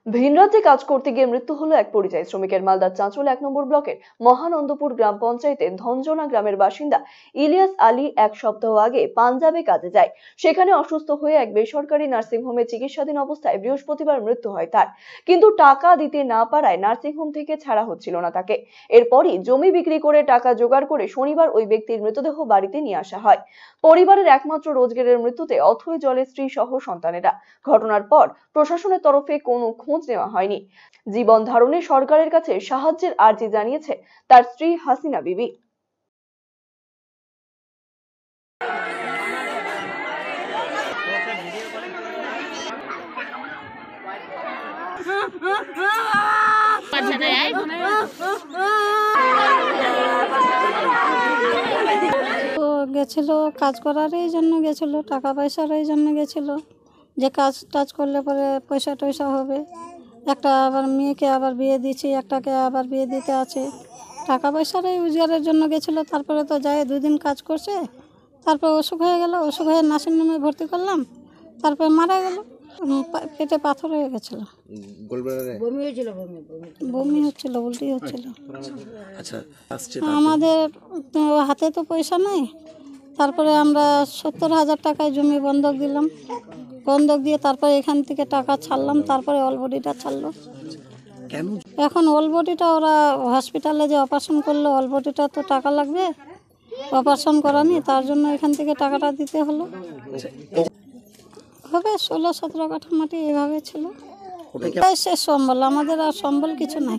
ভিনরাজ্যে কাজ করতে গিয়ে মৃত্যু হলো এক পরিযায়ী শ্রমিকের। মালদার চাঁচল ১ নম্বর ব্লকের মহানন্দপুর গ্রাম পঞ্চায়েতের ধনজনা গ্রামের বাসিন্দা ইলিয়াস আলী ১ সপ্তাহ আগে পাঞ্জাবে কাজে যায়। সেখানে অসুস্থ হয়ে এক বেসরকারি নার্সিংহোমে চিকিৎসাধীন অবস্থায় বৃহস্পতিবার মৃত্যু হয় তার। কিন্তু টাকা দিতে না পারায় নার্সিংহোম থেকে ছাড়া হচ্ছিল না তাকে। এরপরই জমি বিক্রি করে টাকা জোগাড় করে শনিবার ওই ব্যক্তির মৃতদেহ বাড়িতে নিয়ে আসা হয়। পরিবারের একমাত্র রোজগারের মৃত্যুতে অথৈ জলে স্ত্রী সহ সন্তানেরা। ঘটনার পর প্রশাসনের তরফে কোনো খোঁজ নেওয়া হয়নি। জীবন ধারণে সরকারের কাছে সাহায্যের আর্জি জানিয়েছে তার স্ত্রী হাসিনা বিবি। তো গেছিল কাজ করার এই জন্য গেছিল, টাকা পয়সার এই জন্য গেছিল, যে কাজ টাজ করলে পরে পয়সা টয়সা হবে। একটা আবার মেয়েকে আবার বিয়ে দিয়েছি, একটাকে আবার বিয়ে দিতে আছে, টাকা পয়সার এই রোজগারের জন্য গেছিলো। তারপরে তো যায় 2 দিন কাজ করছে, তারপর অসুখ হয়ে গেল, অসুখ হয়ে নার্সিংহোমে ভর্তি করলাম, তারপরে মারা গেল। পেটে পাথর হয়ে গেছিল, বমি হচ্ছিল, উল্টি হচ্ছিল। আমাদের হাতে তো পয়সা নাই, তারপরে আমরা 70,000 টাকায় জমি বন্ধক দিলাম। বন্ধক দিয়ে তারপরে এখান থেকে টাকা ছাড়লাম, তারপরে অল বডিটা ছাড়লো। এখন অল বডিটা ওরা হসপিটালে যে অপারেশন করলো, অল বডিটা তো টাকা লাগবে, অপারেশন করানি, তার জন্য এখান থেকে টাকাটা দিতে হলো। হবে 16-17 কাঠা মাটি এভাবে ছিল। শেষ সম্বল, আমাদের আর সম্বল কিছু নাই।